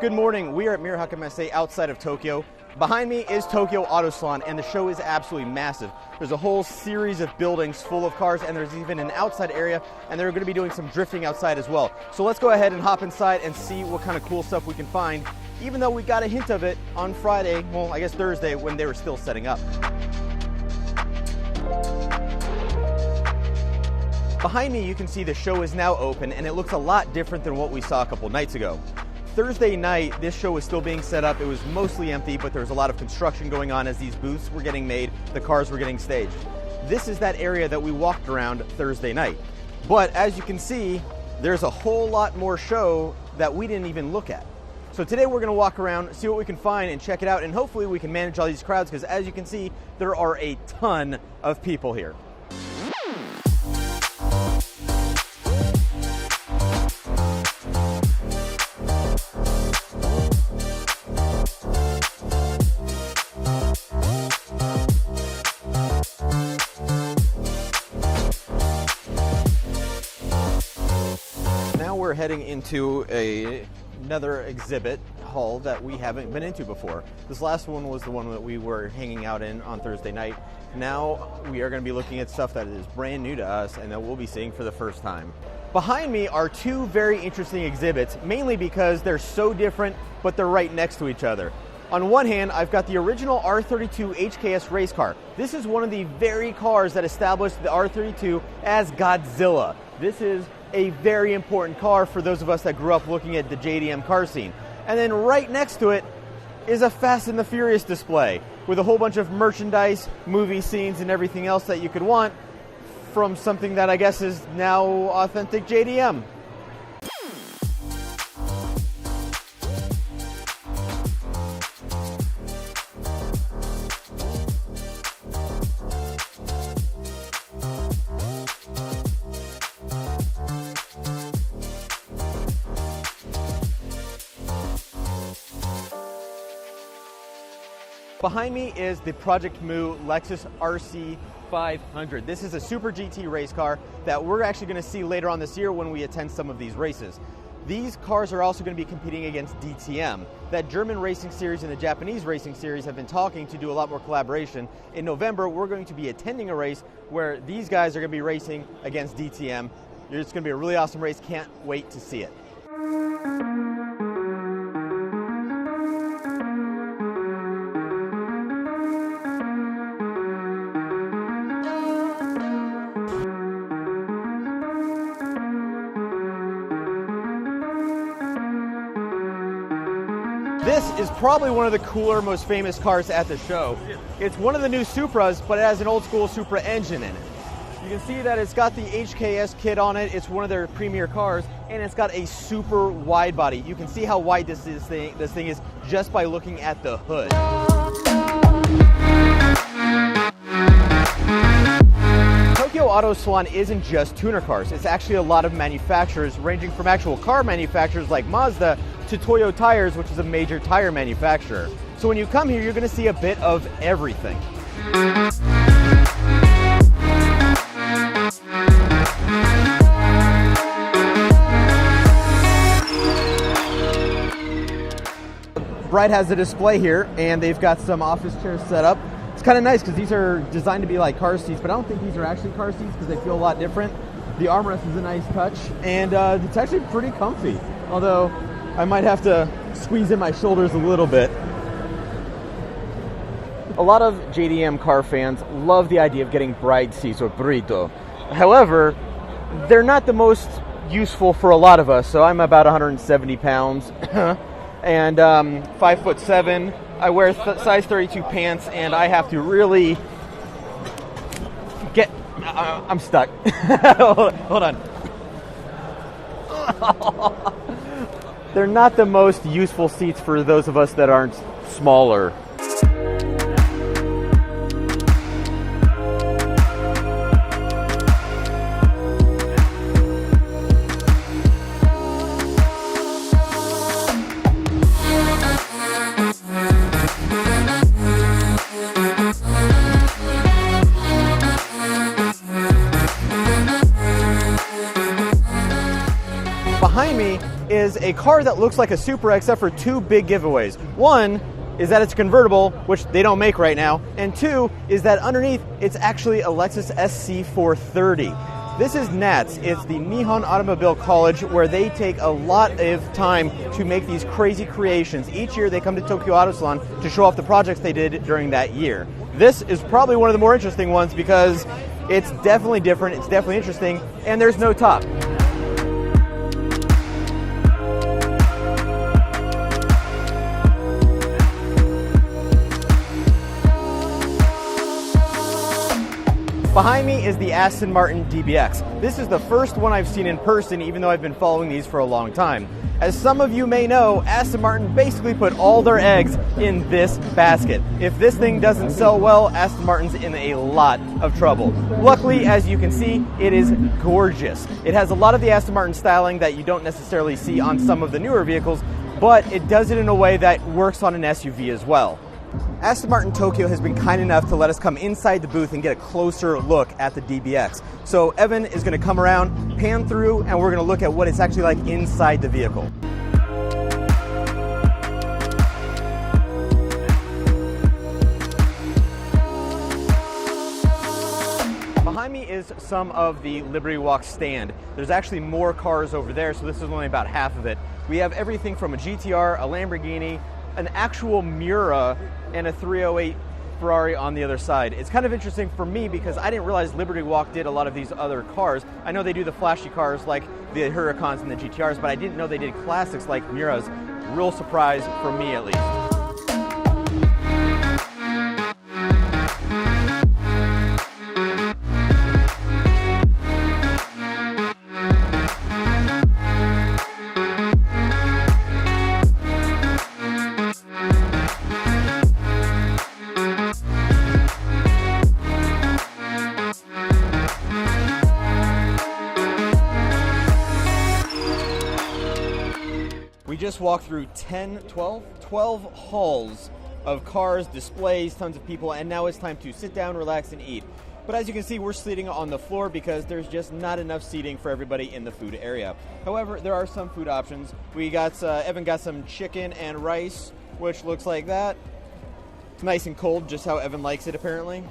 Good morning. We are at Akane outside of Tokyo. Behind me is Tokyo Auto Salon, and the show is absolutely massive. There's a whole series of buildings full of cars, and there's even an outside area, and they're going to be doing some drifting outside as well. So let's go ahead and hop inside and see what kind of cool stuff we can find, even though we got a hint of it on Friday, well, I guess Thursday, when they were still setting up. Behind me, you can see the show is now open, and it looks a lot different than what we saw a couple nights ago. Thursday night, this show was still being set up. It was mostly empty, but there was a lot of construction going on as these booths were getting made, the cars were getting staged. This is that area that we walked around Thursday night. But as you can see, there's a whole lot more show that we didn't even look at. So today we're gonna walk around, see what we can find and check it out, and hopefully we can manage all these crowds, because as you can see, there are a ton of people here. We're heading into another exhibit hall that we haven't been into before. This last one was the one that we were hanging out in on Thursday night. Now we are going to be looking at stuff that is brand new to us and that we'll be seeing for the first time. Behind me are two very interesting exhibits, mainly because they're so different, but they're right next to each other. On one hand, I've got the original R32 HKS race car. This is one of the very cars that established the R32 as Godzilla. This is a very important car for those of us that grew up looking at the JDM car scene. And then right next to it is a Fast and the Furious display with a whole bunch of merchandise, movie scenes, and everything else that you could want from something that I guess is now authentic JDM. Behind me is the Project Mu Lexus RC 500. This is a Super GT race car that we're actually going to see later on this year when we attend some of these races. These cars are also going to be competing against DTM. That German racing series and the Japanese racing series have been talking to do a lot more collaboration. In November, we're going to be attending a race where these guys are going to be racing against DTM. It's going to be a really awesome race. Can't wait to see it. This is probably one of the cooler, most famous cars at the show. It's one of the new Supras, but it has an old school Supra engine in it. You can see that it's got the HKS kit on it. It's one of their premier cars, and it's got a super wide body. You can see how wide this thing is just by looking at the hood. Tokyo Auto Salon isn't just tuner cars. It's actually a lot of manufacturers, ranging from actual car manufacturers like Mazda to Toyo Tires, which is a major tire manufacturer. So when you come here, you're going to see a bit of everything. Bride has a display here, and they've got some office chairs set up. It's kind of nice because these are designed to be like car seats, but I don't think these are actually car seats because they feel a lot different. The armrest is a nice touch, and it's actually pretty comfy, although I might have to squeeze in my shoulders a little bit. A lot of JDM car fans love the idea of getting bride seats or burrito. However, they're not the most useful for a lot of us. So I'm about 170 pounds and 5'7". I wear size 32 pants, and I have to really get... I'm stuck. Hold on. They're not the most useful seats for those of us that aren't smaller. Behind me is a car that looks like a Supra except for two big giveaways. One is that it's a convertible, which they don't make right now, and two is that underneath it's actually a Lexus SC430. This is NATS. It's the Nihon Automobile College, where they take a lot of time to make these crazy creations. Each year they come to Tokyo Auto Salon to show off the projects they did during that year. This is probably one of the more interesting ones because it's definitely different, it's definitely interesting, and there's no top. Behind me is the Aston Martin DBX. This is the first one I've seen in person, even though I've been following these for a long time. As some of you may know, Aston Martin basically put all their eggs in this basket. If this thing doesn't sell well, Aston Martin's in a lot of trouble. Luckily, as you can see, it is gorgeous. It has a lot of the Aston Martin styling that you don't necessarily see on some of the newer vehicles, but it does it in a way that works on an SUV as well. Aston Martin Tokyo has been kind enough to let us come inside the booth and get a closer look at the DBX. So Evan is going to come around, pan through, and we're going to look at what it's actually like inside the vehicle. Behind me is some of the Liberty Walk stand. There's actually more cars over there, so this is only about half of it. We have everything from a GTR, a Lamborghini, an actual Miura, and a 308 Ferrari on the other side. It's kind of interesting for me because I didn't realize Liberty Walk did a lot of these other cars. I know they do the flashy cars like the Huracans and the GTRs, but I didn't know they did classics like Miuras. Real surprise for me at least. We just walked through 12 halls of cars, displays, tons of people, and now it's time to sit down, relax, and eat. But as you can see, we're sitting on the floor because there's just not enough seating for everybody in the food area. However, there are some food options. We got, Evan got some chicken and rice, which looks like that. It's nice and cold, just how Evan likes it apparently.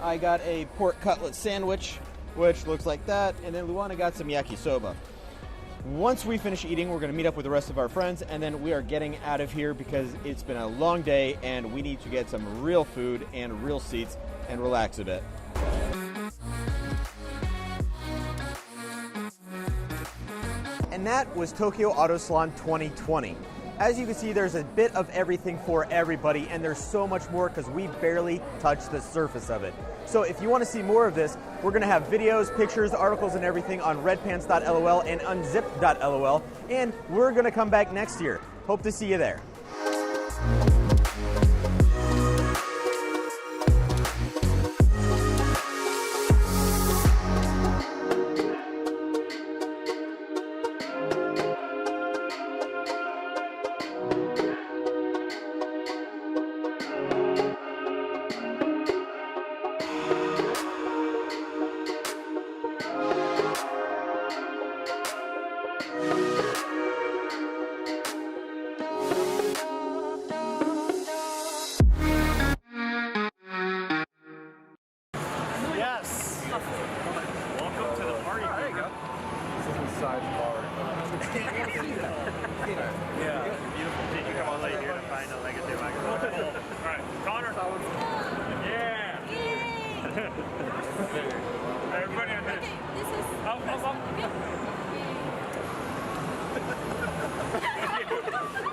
I got a pork cutlet sandwich, which looks like that, and then Luanna got some yakisoba. Once we finish eating, we're going to meet up with the rest of our friends, and then we are getting out of here because it's been a long day and we need to get some real food and real seats and relax a bit. And that was Tokyo Auto Salon 2020. As you can see, there's a bit of everything for everybody, and there's so much more because we barely touched the surface of it. So if you want to see more of this, we're going to have videos, pictures, articles, and everything on redpants.lol and unzipped.lol, and we're going to come back next year. Hope to see you there. Yes. Welcome to the party. There you go. This is the side bar. Yeah. Beautiful. Did you come all the way here to find a legacy wagon? All right, Connor. Yeah. Everybody on this. This is. Up.